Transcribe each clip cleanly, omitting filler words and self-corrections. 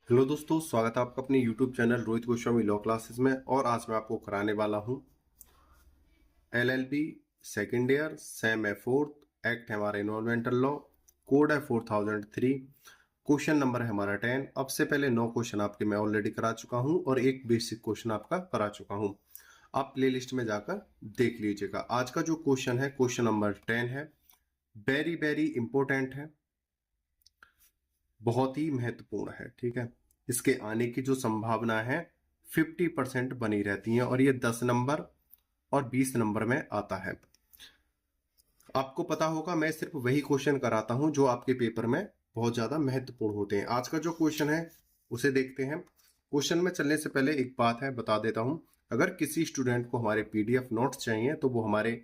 Hello दोस्तों, स्वागत है आपका अपने YouTube channel Rohit Goswami law classes में। और आज मैं आपको कराने वाला हूं LLB सेकेंड ईयर, सेम है फोर्थ, एक्ट है हमारा इन्वायरमेंटल लॉ, कोड है 4003, क्वेश्चन नंबर है हमारा 10। अब से पहले 9 क्वेश्चन आपके मैं ऑलरेडी करा चुका हूं और एक बेसिक क्वेश्चन आपका करा चुका हूं। आप प्ले लिस्ट में जाकर देख लीजिएगा। आज का जो क्वेश्चन है, क्वेश्चन नंबर 10 है, वेरी वेरी इंपॉर्टेंट है, बहुत ही महत्वपूर्ण है। ठीक है, इसके आने की जो संभावना है 50% बनी रहती है और ये 10 नंबर और 20 नंबर में आता है। आपको पता होगा मैं सिर्फ वही क्वेश्चन कराता हूं जो आपके पेपर में बहुत ज्यादा महत्वपूर्ण होते हैं। आज का जो क्वेश्चन है उसे देखते हैं। क्वेश्चन में चलने से पहले एक बात है, बता देता हूं। अगर किसी स्टूडेंट को हमारे PDF नोट्स चाहिए तो वो हमारे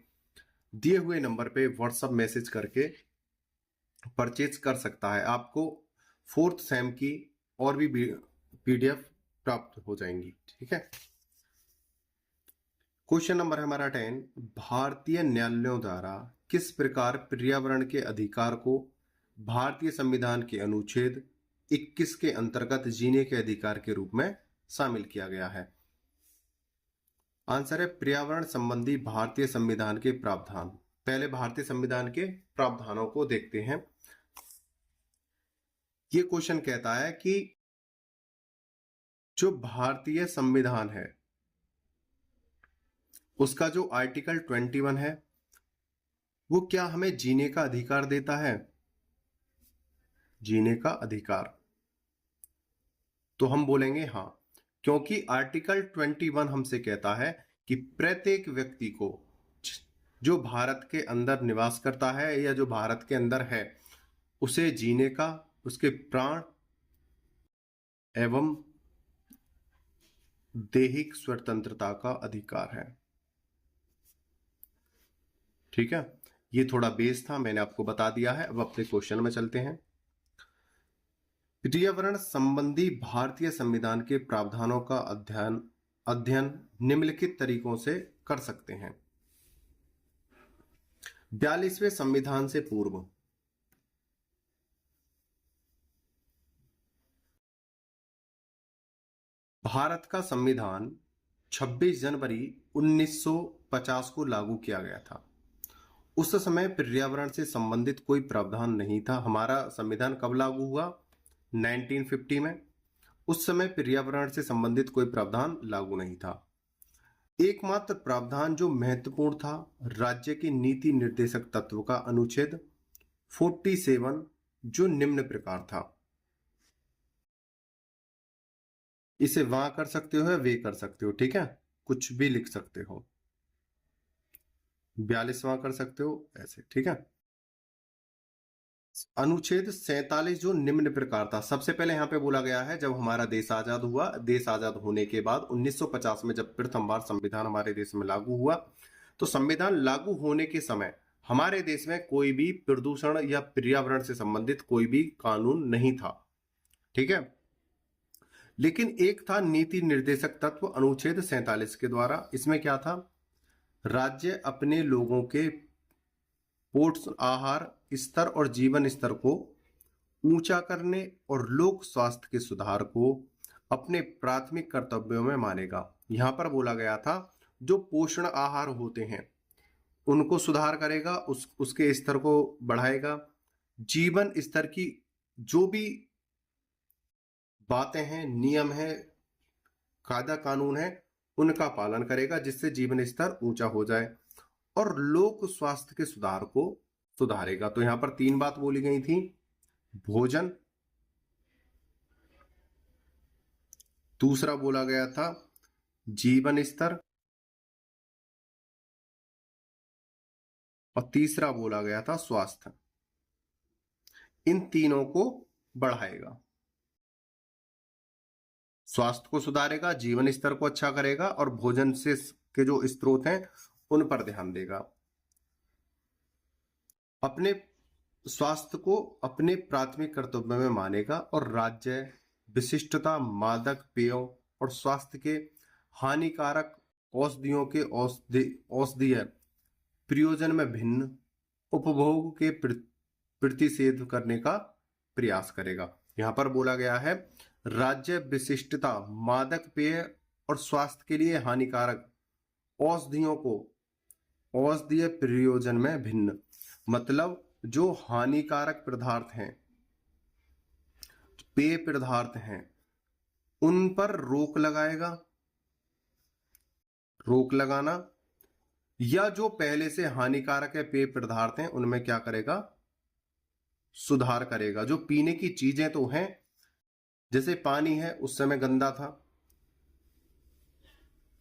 दिए हुए नंबर पे व्हाट्सएप मैसेज करके परचेज कर सकता है। आपको फोर्थ सेम की और भी PDF प्राप्त हो जाएंगी। ठीक है, क्वेश्चन नंबर है हमारा 10। भारतीय न्यायालयों द्वारा किस प्रकार पर्यावरण के अधिकार को भारतीय संविधान के अनुच्छेद 21 के अंतर्गत जीने के अधिकार के रूप में शामिल किया गया है? आंसर है पर्यावरण संबंधी भारतीय संविधान के प्रावधान। पहले भारतीय संविधान के प्रावधानों को देखते हैं। ये क्वेश्चन कहता है कि जो भारतीय संविधान है उसका जो आर्टिकल 21 है वो क्या हमें जीने का अधिकार देता है? जीने का अधिकार, तो हम बोलेंगे हाँ, क्योंकि आर्टिकल 21 हमसे कहता है कि प्रत्येक व्यक्ति को जो भारत के अंदर निवास करता है या जो भारत के अंदर है उसे जीने का, उसके प्राण एवं दैहिक स्वतंत्रता का अधिकार है। ठीक है, ये थोड़ा बेस था, मैंने आपको बता दिया है। अब अपने क्वेश्चन में चलते हैं। पर्यावरण संबंधी भारतीय संविधान के प्रावधानों का अध्ययन निम्नलिखित तरीकों से कर सकते हैं। 42वें संविधान से पूर्व भारत का संविधान 26 जनवरी 1950 को लागू किया गया था। उस समय पर्यावरण से संबंधित कोई प्रावधान नहीं था। हमारा संविधान कब लागू हुआ? 1950 में। उस समय पर्यावरण से संबंधित कोई प्रावधान लागू नहीं था। एकमात्र प्रावधान जो महत्वपूर्ण था, राज्य की नीति निर्देशक तत्व का अनुच्छेद 47, जो निम्न प्रकार था। इसे वहां कर सकते हो या वे कर सकते हो, ठीक है, कुछ भी लिख सकते हो। 42वां कर सकते हो ऐसे, ठीक है। अनुच्छेद 47 जो निम्न प्रकार था, सबसे पहले यहां पे बोला गया है जब हमारा देश आजाद हुआ, देश आजाद होने के बाद 1950 में जब प्रथम बार संविधान हमारे देश में लागू हुआ, तो संविधान लागू होने के समय हमारे देश में कोई भी प्रदूषण या पर्यावरण से संबंधित कोई भी कानून नहीं था। ठीक है, लेकिन एक था नीति निर्देशक तत्व अनुच्छेद 47 के द्वारा। इसमें क्या था? राज्य अपने लोगों के पोषण, आहार स्तर और जीवन स्तर को ऊंचा करने और लोक स्वास्थ्य के सुधार को अपने प्राथमिक कर्तव्यों में मानेगा। यहां पर बोला गया था जो पोषण आहार होते हैं उनको सुधार करेगा, उसके स्तर को बढ़ाएगा। जीवन स्तर की जो भी बातें हैं, नियम है, कायदा कानून है, उनका पालन करेगा जिससे जीवन स्तर ऊंचा हो जाए, और लोक स्वास्थ्य के सुधार को सुधारेगा। तो यहां पर 3 बात बोली गई थी: भोजन, दूसरा बोला गया था जीवन स्तर, और तीसरा बोला गया था स्वास्थ्य। इन तीनों को बढ़ाएगा, स्वास्थ्य को सुधारेगा, जीवन स्तर को अच्छा करेगा और भोजन से के जो स्रोत हैं उन पर ध्यान देगा। अपने स्वास्थ्य को अपने प्राथमिक कर्तव्य में मानेगा और राज्य विशिष्टता, मादक पेयों और स्वास्थ्य के हानिकारक औषधियों के औषधीय प्रयोजन में भिन्न उपभोग के प्रतिषेध करने का प्रयास करेगा। यहां पर बोला गया है राज्य विशिष्टता, मादक पेय और स्वास्थ्य के लिए हानिकारक औषधियों को औषधीय प्रयोजन में भिन्न, मतलब जो हानिकारक पदार्थ हैं, पेय पदार्थ हैं, उन पर रोक लगाएगा, रोक लगाना, या जो पहले से हानिकारक है पेय पदार्थ हैं उनमें क्या करेगा, सुधार करेगा। जो पीने की चीजें तो हैं, जैसे पानी है उस समय गंदा था,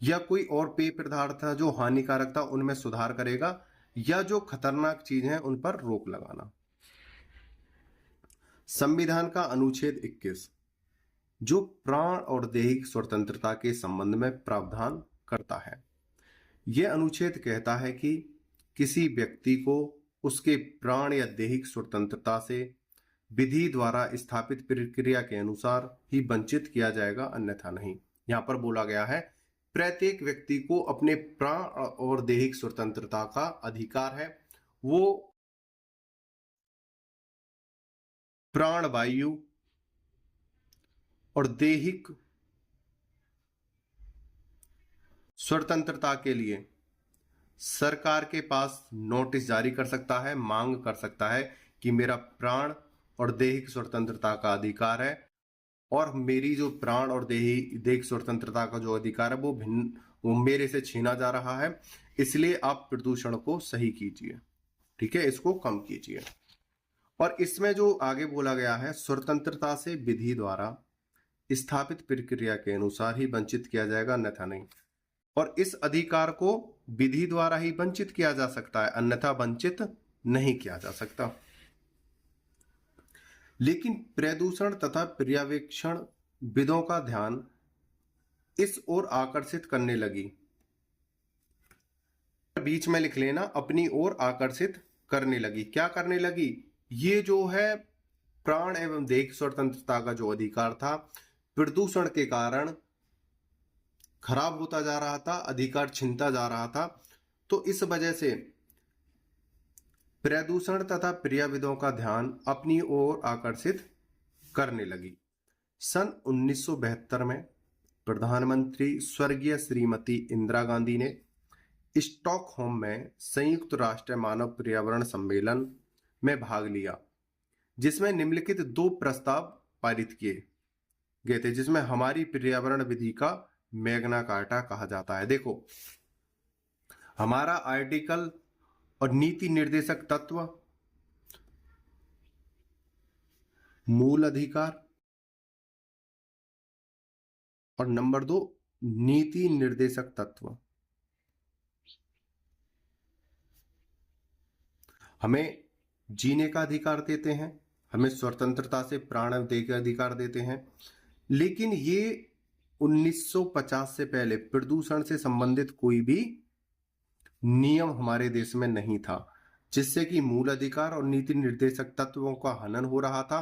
या कोई और पेय पदार्थ था जो हानिकारक था, उनमें सुधार करेगा, या जो खतरनाक चीज है उन पर रोक लगाना। संविधान का अनुच्छेद 21 जो प्राण और दैहिक स्वतंत्रता के संबंध में प्रावधान करता है, यह अनुच्छेद कहता है कि किसी व्यक्ति को उसके प्राण या दैहिक स्वतंत्रता से विधि द्वारा स्थापित प्रक्रिया के अनुसार ही वंचित किया जाएगा, अन्यथा नहीं। यहां पर बोला गया है प्रत्येक व्यक्ति को अपने प्राण और दैहिक स्वतंत्रता का अधिकार है। वो प्राण वायु और दैहिक स्वतंत्रता के लिए सरकार के पास नोटिस जारी कर सकता है, मांग कर सकता है कि मेरा प्राण और दैहिक स्वतंत्रता का अधिकार है, और मेरी जो प्राण और दैहिक स्वतंत्रता का जो अधिकार है वो मेरे से छीना जा रहा है, इसलिए आप प्रदूषण को सही कीजिए, ठीक है, इसको कम कीजिए। और इसमें जो आगे बोला गया है, स्वतंत्रता से विधि द्वारा स्थापित प्रक्रिया के अनुसार ही वंचित किया जाएगा, अन्यथा नहीं। और इस अधिकार को विधि द्वारा ही वंचित किया जा सकता है, अन्यथा वंचित नहीं किया जा सकता। लेकिन प्रदूषण तथा पर्यवेक्षण विदों का ध्यान इस ओर आकर्षित करने लगी, बीच में लिख लेना, अपनी ओर आकर्षित करने लगी। क्या करने लगी? ये जो है प्राण एवं दैहिक स्वतंत्रता का जो अधिकार था, प्रदूषण के कारण खराब होता जा रहा था, अधिकार छिनता जा रहा था, तो इस वजह से प्रदूषण तथा पर्याविदों का ध्यान अपनी ओर आकर्षित करने लगी। सन 1972 में प्रधानमंत्री स्वर्गीय श्रीमती इंदिरा गांधी ने स्टॉकहोम में संयुक्त राष्ट्र मानव पर्यावरण सम्मेलन में भाग लिया, जिसमें निम्नलिखित 2 प्रस्ताव पारित किए गए थे, जिसमें हमारी पर्यावरण विधि का मैग्ना कार्टा कहा जाता है। देखो, हमारा आर्टिकल और नीति निर्देशक तत्व, मूल अधिकार, और नंबर 2 नीति निर्देशक तत्व। हमें जीने का अधिकार देते हैं, हमें स्वतंत्रता से प्राण देने का अधिकार देते हैं, लेकिन ये 1950 से पहले प्रदूषण से संबंधित कोई भी नियम हमारे देश में नहीं था, जिससे कि मूल अधिकार और नीति निर्देशक तत्वों का हनन हो रहा था,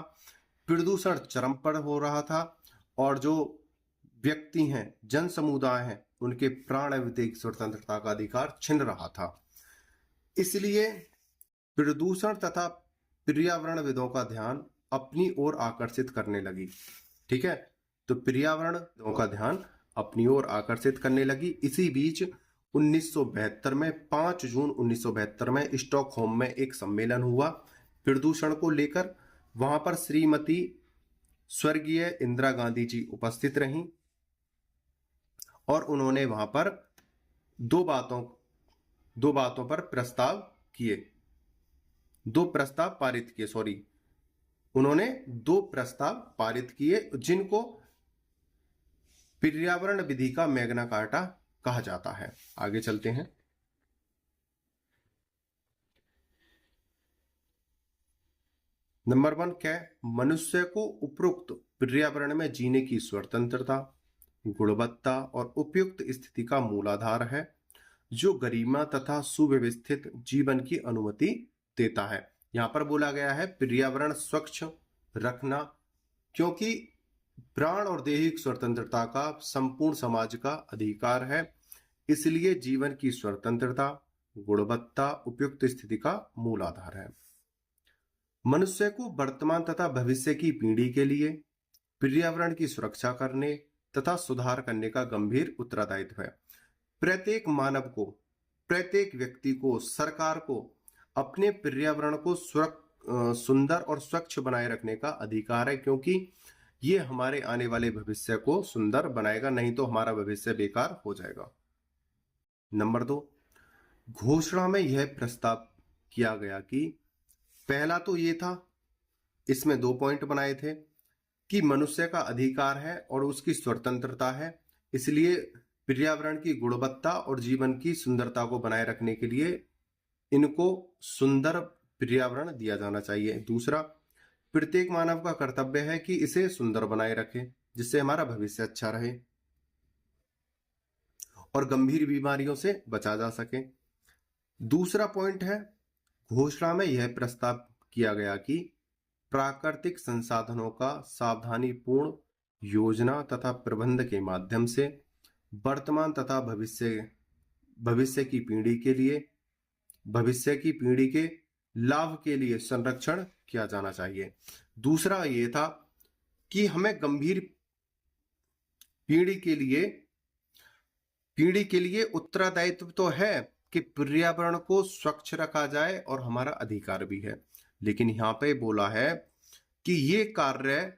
प्रदूषण चरम पर हो रहा था, और जो व्यक्ति हैं, जन समुदाय हैं, उनके प्राण एवं दैहिक स्वतंत्रता का अधिकार छिन रहा था। इसलिए प्रदूषण तथा पर्यावरणविदों का ध्यान अपनी ओर आकर्षित करने लगी, ठीक है। तो पर्यावरणविदों का ध्यान अपनी ओर आकर्षित करने लगी। इसी बीच 1972 में 5 जून 1972 में स्टॉकहोम में एक सम्मेलन हुआ प्रदूषण को लेकर। वहां पर श्रीमती स्वर्गीय इंदिरा गांधी जी उपस्थित रहीं, और उन्होंने वहां पर दो बातों पर प्रस्ताव किए, 2 प्रस्ताव पारित किए, उन्होंने 2 प्रस्ताव पारित किए, जिनको पर्यावरण विधि का मैग्ना कार्टा कहा जाता है। आगे चलते हैं। नंबर 1 क्या है? मनुष्य को उपरोक्त पर्यावरण में जीने की स्वतंत्रता, गुणवत्ता और उपयुक्त स्थिति का मूलाधार है, जो गरिमा तथा सुव्यवस्थित जीवन की अनुमति देता है। यहां पर बोला गया है पर्यावरण स्वच्छ रखना, क्योंकि प्राण और दैहिक स्वतंत्रता का संपूर्ण समाज का अधिकार है, इसलिए जीवन की स्वतंत्रता, गुणवत्ता, उपयुक्त स्थिति का मूल आधार है। मनुष्य को वर्तमान तथा भविष्य की पीढ़ी के लिए पर्यावरण की सुरक्षा करने तथा सुधार करने का गंभीर उत्तरदायित्व है। प्रत्येक मानव को, प्रत्येक व्यक्ति को, सरकार को अपने पर्यावरण को सुंदर और स्वच्छ बनाए रखने का अधिकार है, क्योंकि ये हमारे आने वाले भविष्य को सुंदर बनाएगा, नहीं तो हमारा भविष्य बेकार हो जाएगा। नंबर 2, घोषणा में यह प्रस्ताव किया गया कि पहला तो ये था, इसमें 2 पॉइंट बनाए थे कि मनुष्य का अधिकार है और उसकी स्वतंत्रता है, इसलिए पर्यावरण की गुणवत्ता और जीवन की सुंदरता को बनाए रखने के लिए इनको सुंदर पर्यावरण दिया जाना चाहिए। दूसरा, प्रत्येक मानव का कर्तव्य है कि इसे सुंदर बनाए रखे, जिससे हमारा भविष्य अच्छा रहे और गंभीर बीमारियों से बचा जा सके। दूसरा पॉइंट है, घोषणा में यह प्रस्ताव किया गया कि प्राकृतिक संसाधनों का सावधानीपूर्ण योजना तथा प्रबंध के माध्यम से वर्तमान तथा भविष्य की पीढ़ी के लाभ के लिए संरक्षण किया जाना चाहिए। दूसरा ये था कि हमें गंभीर पीढ़ी के लिए उत्तरदायित्व तो है कि पर्यावरण को स्वच्छ रखा जाए और हमारा अधिकार भी है, लेकिन यहाँ पे बोला है कि ये कार्य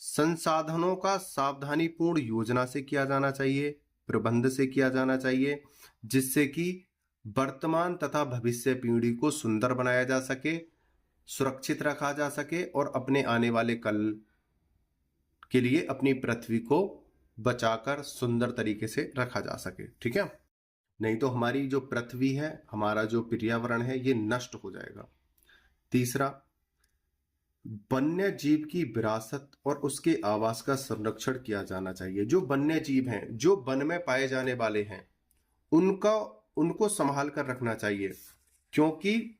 संसाधनों का सावधानीपूर्ण योजना से किया जाना चाहिए, प्रबंध से किया जाना चाहिए, जिससे कि वर्तमान तथा भविष्य पीढ़ी को सुंदर बनाया जा सके, सुरक्षित रखा जा सके और अपने आने वाले कल के लिए अपनी पृथ्वी को बचाकर सुंदर तरीके से रखा जा सके। ठीक है, नहीं तो हमारी जो पृथ्वी है, हमारा जो पर्यावरण है, ये नष्ट हो जाएगा। तीसरा, वन्य जीव की विरासत और उसके आवास का संरक्षण किया जाना चाहिए। जो वन्य जीव हैं, जो वन में पाए जाने वाले हैं, उनको संभाल कर रखना चाहिए, क्योंकि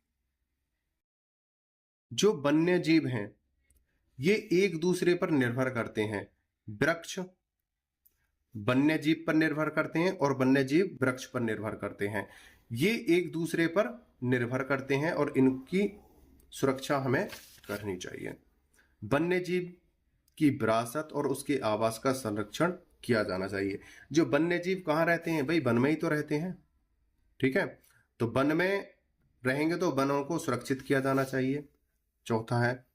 जो वन्य जीव हैं ये एक दूसरे पर निर्भर करते हैं। वृक्ष वन्य जीव पर निर्भर करते हैं और वन्य जीव वृक्ष पर निर्भर करते हैं। ये एक दूसरे पर निर्भर करते हैं और इनकी सुरक्षा हमें करनी चाहिए। वन्य जीव की विरासत और उसके आवास का संरक्षण किया जाना चाहिए। जो वन्य जीव कहाँ रहते हैं भाई? वन में ही तो रहते हैं। ठीक है, तो वन में रहेंगे तो वनों को सुरक्षित किया जाना चाहिए। चौथा है,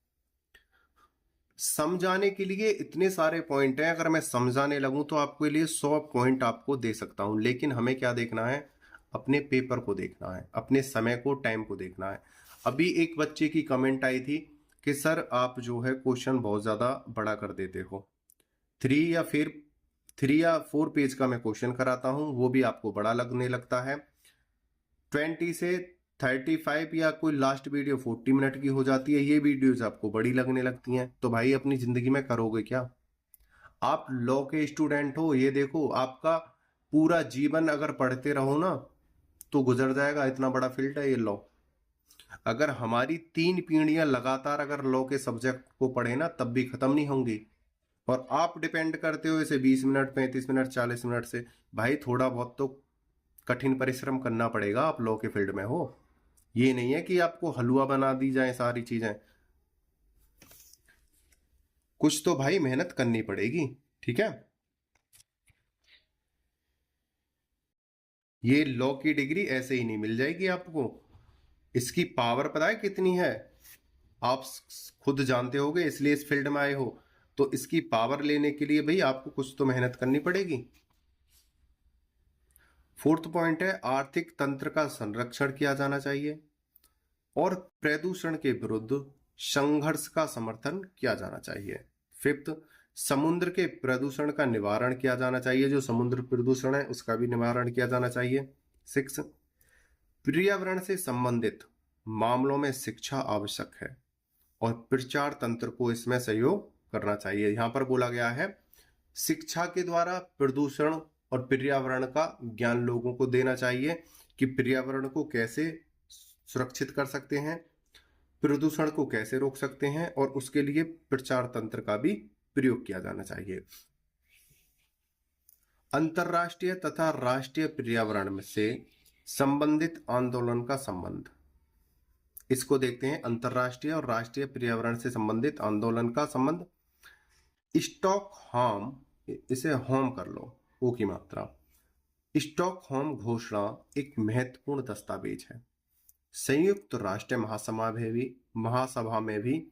समझाने के लिए इतने सारे पॉइंट हैं, अगर मैं समझाने लगूं तो आपके लिए 100 पॉइंट आपको दे सकता हूं, लेकिन हमें क्या देखना है? अपने पेपर को देखना है, अपने समय को, टाइम को देखना है। अभी एक बच्चे की कमेंट आई थी कि सर आप जो है क्वेश्चन बहुत ज्यादा बड़ा कर देते हो। 3 या 4 पेज का मैं क्वेश्चन कराता हूं, वो भी आपको बड़ा लगने लगता है। 20 से 35 या कोई लास्ट वीडियो 40 मिनट की हो जाती है, ये वीडियोज आपको बड़ी लगने लगती हैं। तो भाई अपनी जिंदगी में करोगे क्या? आप लॉ के स्टूडेंट हो, ये देखो आपका पूरा जीवन अगर पढ़ते रहो ना तो गुजर जाएगा। इतना बड़ा फील्ड है ये लॉ। अगर हमारी 3 पीढ़ियां लगातार अगर लॉ के सब्जेक्ट को पढ़े ना तब भी खत्म नहीं होंगी, और आप डिपेंड करते हो इसे 20 मिनट, 35 मिनट, 40 मिनट से। भाई थोड़ा बहुत तो कठिन परिश्रम करना पड़ेगा। आप लॉ के फील्ड में हो, ये नहीं है कि आपको हलवा बना दी जाए सारी चीजें। कुछ तो भाई मेहनत करनी पड़ेगी। ठीक है, ये लॉ की डिग्री ऐसे ही नहीं मिल जाएगी आपको। इसकी पावर पता है कितनी है? आप खुद जानते होगे, इसलिए इस फील्ड में आए हो। तो इसकी पावर लेने के लिए भाई आपको कुछ तो मेहनत करनी पड़ेगी। 4th पॉइंट है, आर्थिक तंत्र का संरक्षण किया जाना चाहिए और प्रदूषण के विरुद्ध संघर्ष का समर्थन किया जाना चाहिए। 5th, समुद्र के प्रदूषण का निवारण किया जाना चाहिए। जो समुद्र प्रदूषण है उसका भी निवारण किया जाना चाहिए। 6, पर्यावरण से संबंधित मामलों में शिक्षा आवश्यक है और प्रचार तंत्र को इसमें सहयोग करना चाहिए। यहां पर बोला गया है शिक्षा के द्वारा प्रदूषण और पर्यावरण का ज्ञान लोगों को देना चाहिए कि पर्यावरण को कैसे सुरक्षित कर सकते हैं, प्रदूषण को कैसे रोक सकते हैं, और उसके लिए प्रचार तंत्र का भी प्रयोग किया जाना चाहिए। अंतरराष्ट्रीय तथा राष्ट्रीय पर्यावरण से संबंधित आंदोलन का संबंध, इसको देखते हैं। अंतरराष्ट्रीय और राष्ट्रीय पर्यावरण से संबंधित आंदोलन का संबंध, स्टॉकहोम, इसे होम कर लो, ओ की मात्रा। स्टॉकहोम घोषणा एक महत्वपूर्ण दस्तावेज है। संयुक्त राष्ट्र महासभा में भी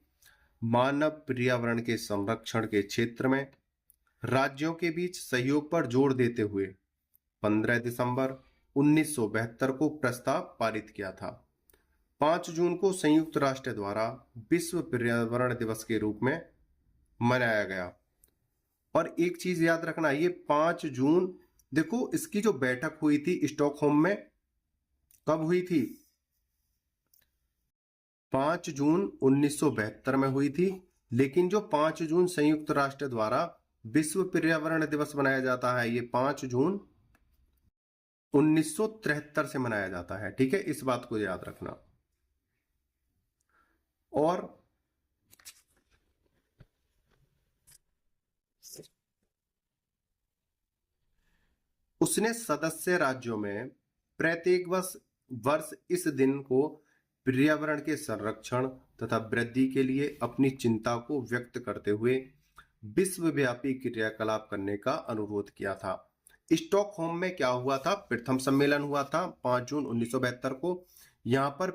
मानव पर्यावरण के संरक्षण के क्षेत्र में राज्यों के बीच सहयोग पर जोर देते हुए 15 दिसंबर 1972 को प्रस्ताव पारित किया था। 5 जून को संयुक्त राष्ट्र द्वारा विश्व पर्यावरण दिवस के रूप में मनाया गया। और एक चीज याद रखना, ये 5 जून, देखो इसकी जो बैठक हुई थी स्टॉकहोम में, कब हुई थी? 5 जून 1972 में हुई थी। लेकिन जो 5 जून संयुक्त राष्ट्र द्वारा विश्व पर्यावरण दिवस मनाया जाता है, ये 5 जून 1973 से मनाया जाता है। ठीक है, इस बात को याद रखना। और उसने सदस्य राज्यों में प्रत्येक वर्ष इस दिन को पर्यावरण के संरक्षण तथा वृद्धि के लिए अपनी चिंता को व्यक्त करते हुए विश्वव्यापी क्रियाकलाप करने का अनुरोध किया था। स्टॉकहोम में क्या हुआ था? प्रथम सम्मेलन हुआ था 5 जून 1972 को। यहां पर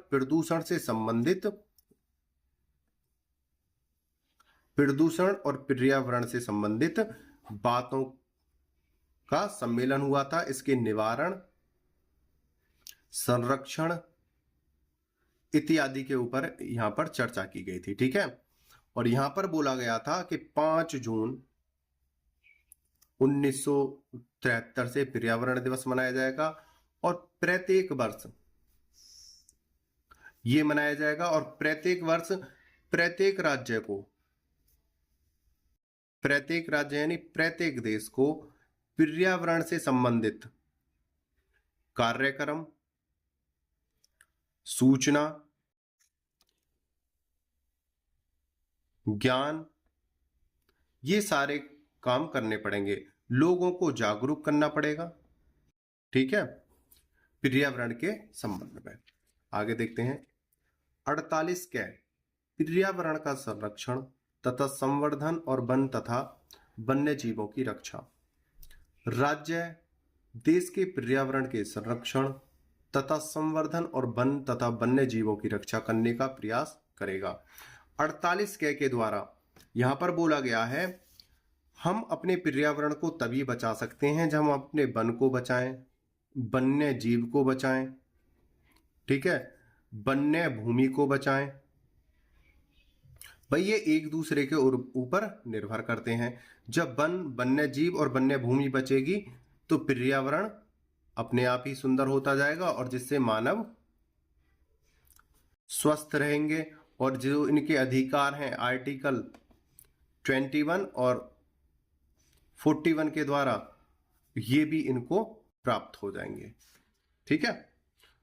प्रदूषण और पर्यावरण से संबंधित बातों का सम्मेलन हुआ था। इसके निवारण, संरक्षण इत्यादि के ऊपर यहां पर चर्चा की गई थी। ठीक है, और यहां पर बोला गया था कि 5 जून 1973 से पर्यावरण दिवस मनाया जाएगा और प्रत्येक वर्ष ये मनाया जाएगा, और प्रत्येक वर्ष प्रत्येक राज्य यानी प्रत्येक देश को पर्यावरण से संबंधित कार्यक्रम, सूचना, ज्ञान, ये सारे काम करने पड़ेंगे। लोगों को जागरूक करना पड़ेगा। ठीक है, पर्यावरण के संबंध में आगे देखते हैं। 48 क्या है? पर्यावरण का संरक्षण तथा संवर्धन और वन तथा वन्य जीवों की रक्षा। राज्य देश के पर्यावरण के संरक्षण तथा संवर्धन और वन तथा वन्य जीवों की रक्षा करने का प्रयास करेगा। 48 के द्वारा यहां पर बोला गया है, हम अपने पर्यावरण को तभी बचा सकते हैं जब हम अपने वन को बचाएं, वन्य जीव को बचाएं, ठीक है, वन्य भूमि को बचाएं। भाई ये एक दूसरे के ऊपर निर्भर करते हैं। जब वन्य जीव और वन्य भूमि बचेगी तो पर्यावरण अपने आप ही सुंदर होता जाएगा, और जिससे मानव स्वस्थ रहेंगे। और जो इनके अधिकार हैं आर्टिकल 21 और 41 के द्वारा, ये भी इनको प्राप्त हो जाएंगे। ठीक है,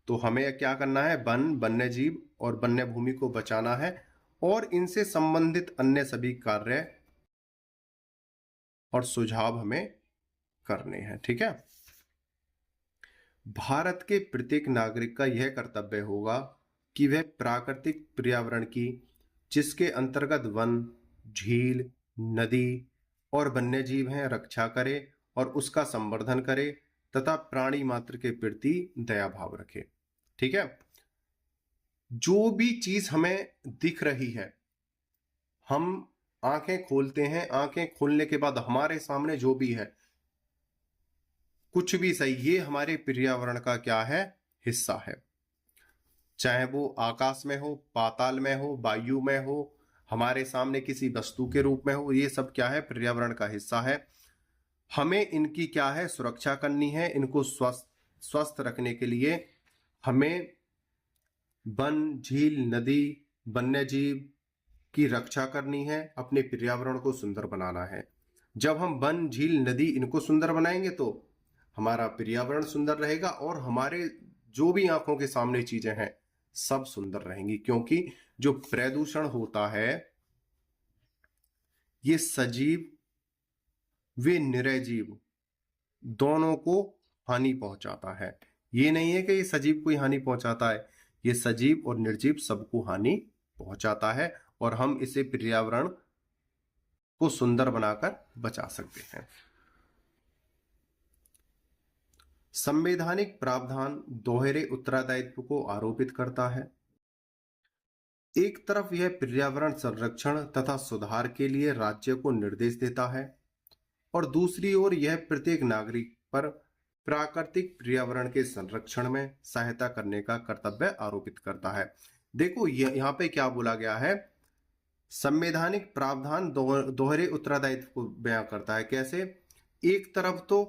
तो हमें क्या करना है? वन्य जीव और वन्य भूमि को बचाना है और इनसे संबंधित अन्य सभी कार्य और सुझाव हमें करने हैं। ठीक है, भारत के प्रत्येक नागरिक का यह कर्तव्य होगा कि वह प्राकृतिक पर्यावरण की, जिसके अंतर्गत वन, झील, नदी और वन्य जीव हैं, रक्षा करे और उसका संवर्धन करे तथा प्राणी मात्र के प्रति दया भाव रखे। ठीक है, जो भी चीज हमें दिख रही है, हम आंखें खोलते हैं, आंखें खोलने के बाद हमारे सामने जो भी है, कुछ भी सही, ये हमारे पर्यावरण का क्या है? हिस्सा है। चाहे वो आकाश में हो, पाताल में हो, वायु में हो, हमारे सामने किसी वस्तु के रूप में हो, ये सब क्या है? पर्यावरण का हिस्सा है। हमें इनकी क्या है? सुरक्षा करनी है। इनको स्वस्थ रखने के लिए हमें वन, झील, नदी, वन्य जीव की रक्षा करनी है, अपने पर्यावरण को सुंदर बनाना है। जब हम वन, झील, नदी इनको सुंदर बनाएंगे तो हमारा पर्यावरण सुंदर रहेगा और हमारे जो भी आंखों के सामने चीजें हैं सब सुंदर रहेंगी। क्योंकि जो प्रदूषण होता है ये सजीव व निर्जीव दोनों को हानि पहुंचाता है। ये नहीं है कि ये सजीव को ही हानि पहुंचाता है, ये सजीव और निर्जीव सबको हानि पहुंचाता है। और हम इसे पर्यावरण को सुंदर बनाकर बचा सकते हैं। संवैधानिक प्रावधान दोहरे उत्तरदायित्व को आरोपित करता है। एक तरफ यह पर्यावरण संरक्षण तथा सुधार के लिए राज्य को निर्देश देता है और दूसरी ओर यह प्रत्येक नागरिक पर प्राकृतिक पर्यावरण के संरक्षण में सहायता करने का कर्तव्य आरोपित करता है। देखो यहाँ पे क्या बोला गया है, संवैधानिक प्रावधान दोहरे उत्तरदायित्व को बयां करता है। कैसे? एक तरफ तो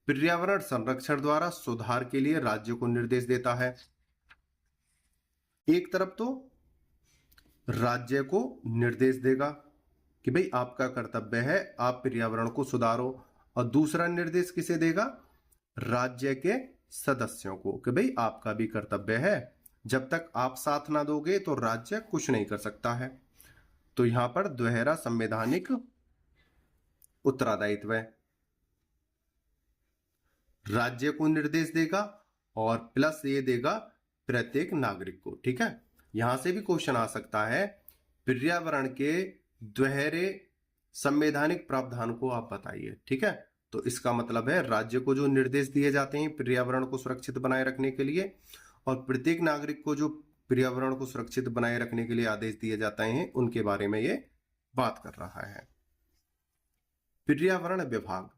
पर्यावरण संरक्षण द्वारा सुधार के लिए राज्य को निर्देश देता है, एक तरफ तो राज्य को निर्देश देगा कि भाई आपका कर्तव्य है आप पर्यावरण को सुधारो, और दूसरा निर्देश किसे देगा? राज्य के सदस्यों को कि भाई आपका भी कर्तव्य है, जब तक आप साथ ना दोगे तो राज्य कुछ नहीं कर सकता है। तो यहां पर दोहरा संवैधानिक उत्तरदायित्व है, राज्य को निर्देश देगा और प्लस ये देगा प्रत्येक नागरिक को। ठीक है, यहां से भी क्वेश्चन आ सकता है, पर्यावरण के दोहरे संवैधानिक प्रावधान को आप बताइए। ठीक है, तो इसका मतलब है राज्य को जो निर्देश दिए जाते हैं पर्यावरण को सुरक्षित बनाए रखने के लिए, और प्रत्येक नागरिक को जो पर्यावरण को सुरक्षित बनाए रखने के लिए आदेश दिए जाते हैं, उनके बारे में ये बात कर रहा है। पर्यावरण विभाग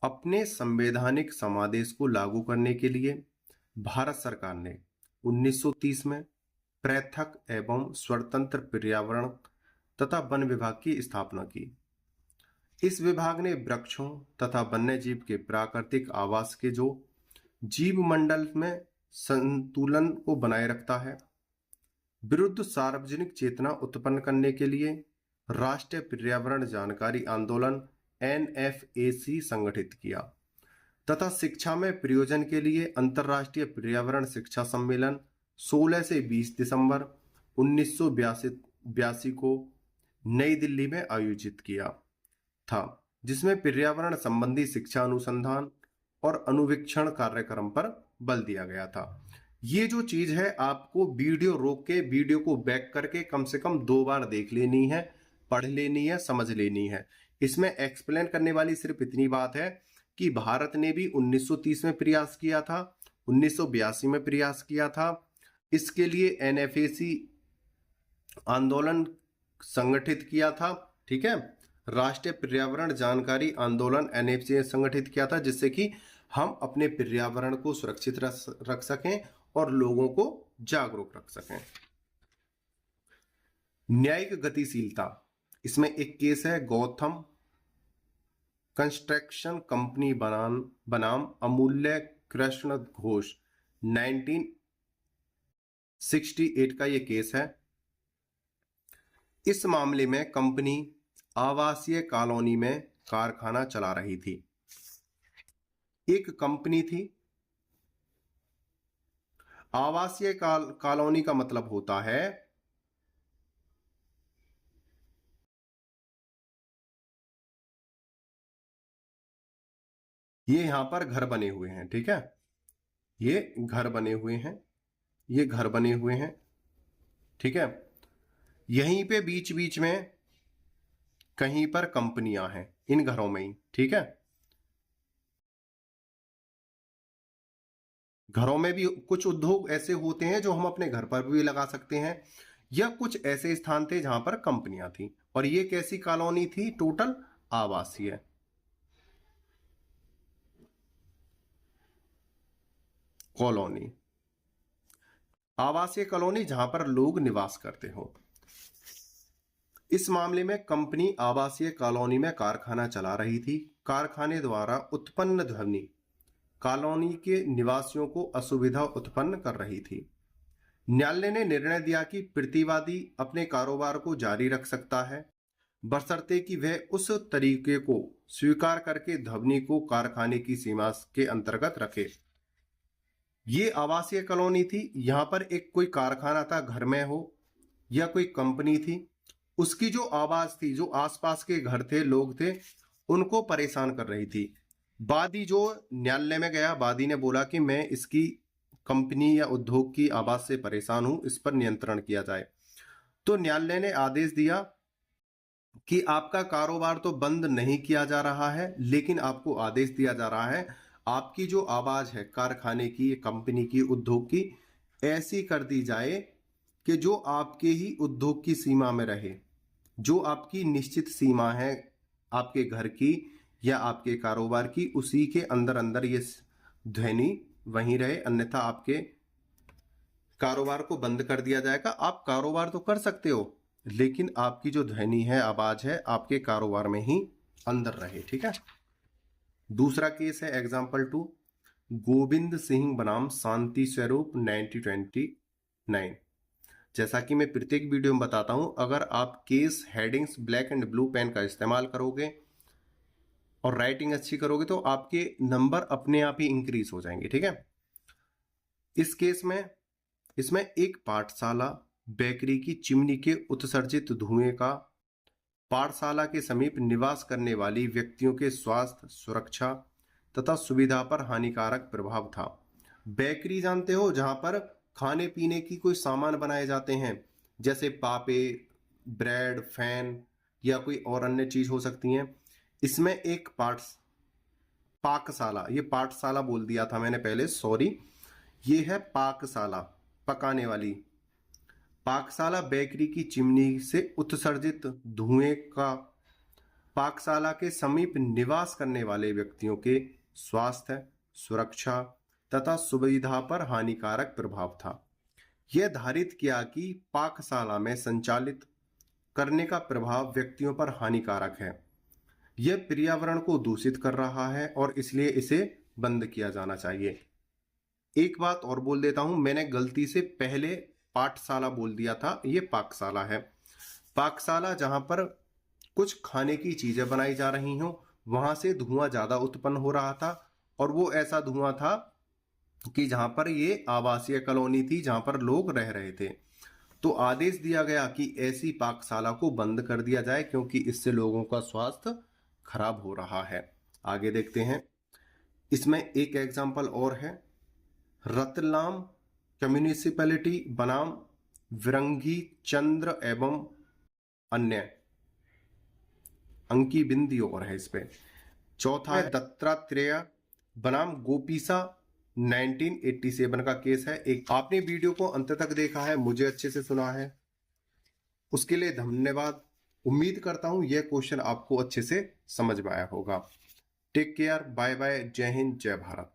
अपने संवैधानिक समादेश को लागू करने के लिए भारत सरकार ने 1930 में पृथक एवं स्वतंत्र पर्यावरण तथा वन विभाग की स्थापना की। इस विभाग ने वृक्षों तथा वन्य जीव के प्राकृतिक आवास के जो जीव मंडल में संतुलन को बनाए रखता है, विरुद्ध सार्वजनिक चेतना उत्पन्न करने के लिए राष्ट्रीय पर्यावरण जानकारी आंदोलन NFAC संगठित किया तथा शिक्षा में प्रयोजन के लिए अंतर्राष्ट्रीय पर्यावरण शिक्षा सम्मेलन 16 से 20 दिसंबर 1982 को नई दिल्ली में आयोजित किया था, जिसमें पर्यावरण संबंधी शिक्षा अनुसंधान और अनुवीक्षण कार्यक्रम पर बल दिया गया था। ये जो चीज है आपको वीडियो रोक के वीडियो को बैक करके कम से कम 2 बार देख लेनी है, पढ़ लेनी है, समझ लेनी है। इसमें एक्सप्लेन करने वाली सिर्फ इतनी बात है कि भारत ने भी 1930 में प्रयास किया था, 1982 में प्रयास किया था, इसके लिए NFAC आंदोलन संगठित किया था। ठीक है, राष्ट्रीय पर्यावरण जानकारी आंदोलन NFAC संगठित किया था, जिससे कि हम अपने पर्यावरण को सुरक्षित रख सकें और लोगों को जागरूक रख सकें। न्यायिक गतिशीलता, इसमें एक केस है गौतम कंस्ट्रक्शन कंपनी बनाम अमूल्य कृष्ण घोष 1968 का ये केस है। इस मामले में कंपनी आवासीय कॉलोनी में कारखाना चला रही थी। एक कंपनी थी, आवासीय कॉलोनी का मतलब होता है ये यहां पर घर बने हुए हैं। ठीक है, ये घर बने हुए हैं, ये घर बने हुए हैं। ठीक है, यहीं पे बीच बीच में कहीं पर कंपनियां हैं इन घरों में ही। ठीक है, घरों में भी कुछ उद्योग ऐसे होते हैं जो हम अपने घर पर भी लगा सकते हैं, या कुछ ऐसे स्थान थे जहां पर कंपनियां थी। और ये कैसी कॉलोनी थी? टोटल आवासीय कॉलोनी, आवासीय कॉलोनी जहां पर लोग निवास करते हो। इस मामले में कंपनी आवासीय कॉलोनी में कारखाना चला रही थी। कारखाने द्वारा उत्पन्न ध्वनि कॉलोनी के निवासियों को असुविधा उत्पन्न कर रही थी। न्यायालय ने निर्णय दिया कि प्रतिवादी अपने कारोबार को जारी रख सकता है, बशर्ते कि वह उस तरीके को स्वीकार करके ध्वनि को कारखाने की सीमा के अंतर्गत रखे। ये आवासीय कॉलोनी थी, यहां पर एक कोई कारखाना था, घर में हो या कोई कंपनी थी, उसकी जो आवाज थी, जो आसपास के घर थे, लोग थे, उनको परेशान कर रही थी। वादी जो न्यायालय में गया, वादी ने बोला कि मैं इसकी कंपनी या उद्योग की आवाज से परेशान हूं, इस पर नियंत्रण किया जाए। तो न्यायालय ने आदेश दिया कि आपका कारोबार तो बंद नहीं किया जा रहा है, लेकिन आपको आदेश दिया जा रहा है आपकी जो आवाज है कारखाने की, कंपनी की, उद्योग की, ऐसी कर दी जाए कि जो आपके ही उद्योग की सीमा में रहे, जो आपकी निश्चित सीमा है आपके घर की या आपके कारोबार की, उसी के अंदर अंदर ये ध्वनि वहीं रहे, अन्यथा आपके कारोबार को बंद कर दिया जाएगा। आप कारोबार तो कर सकते हो, लेकिन आपकी जो ध्वनि है, आवाज है, आपके कारोबार में ही अंदर रहे। ठीक है। दूसरा केस है एग्जाम्पल 2, गोविंद सिंह बनाम शांति स्वरूप 1929। जैसा कि मैं प्रत्येक वीडियो में बताता हूं, अगर आप case headings black and blue pen का इस्तेमाल करोगे और राइटिंग अच्छी करोगे तो आपके नंबर अपने आप ही इंक्रीज हो जाएंगे। ठीक है। इस केस में इसमें एक पाठशाला बेकरी की चिमनी के उत्सर्जित धुएं का पाठशाला के समीप निवास करने वाली व्यक्तियों के स्वास्थ्य, सुरक्षा तथा सुविधा पर हानिकारक प्रभाव था। बेकरी जानते हो, जहां पर खाने पीने की कोई सामान बनाए जाते हैं, जैसे पापे, ब्रेड, फैन या कोई और अन्य चीज हो सकती हैं। इसमें एक पाकशाला, ये पाठशाला बोल दिया था मैंने पहले, सॉरी, ये है पाकशाला, पकाने वाली। पाकशाला बेकरी की चिमनी से उत्सर्जित धुएं का पाकशाला के समीप निवास करने वाले व्यक्तियों के स्वास्थ्य, सुरक्षा तथा सुविधा पर हानिकारक प्रभाव था। यह धारित किया कि पाकशाला में संचालित करने का प्रभाव व्यक्तियों पर हानिकारक है, यह पर्यावरण को दूषित कर रहा है और इसलिए इसे बंद किया जाना चाहिए। एक बात और बोल देता हूं, मैंने गलती से पहले पाठशाला बोल दिया था, ये पाकशाला है। पाकशाला जहां पर कुछ खाने की चीजें बनाई जा रही हो, वहां से धुआं ज्यादा उत्पन्न हो रहा था, और वो ऐसा धुआं था कि जहां पर ये आवासीय कॉलोनी थी, जहां पर लोग रह रहे थे। तो आदेश दिया गया कि ऐसी पाकशाला को बंद कर दिया जाए, क्योंकि इससे लोगों का स्वास्थ्य खराब हो रहा है। आगे देखते हैं। इसमें एक एग्जाम्पल और है, रतलाम म्युनिसिपैलिटी बनाम विरंगी चंद्र एवं अन्य। अंकी बिंदी और है इस पे। चौथा है दत्तात्रेय बनाम गोपीसा 1987 का केस है। एक आपने वीडियो को अंत तक देखा है, मुझे अच्छे से सुना है, उसके लिए धन्यवाद। उम्मीद करता हूं यह क्वेश्चन आपको अच्छे से समझ में आया होगा। टेक केयर, बाय बाय, जय हिंद, जय भारत।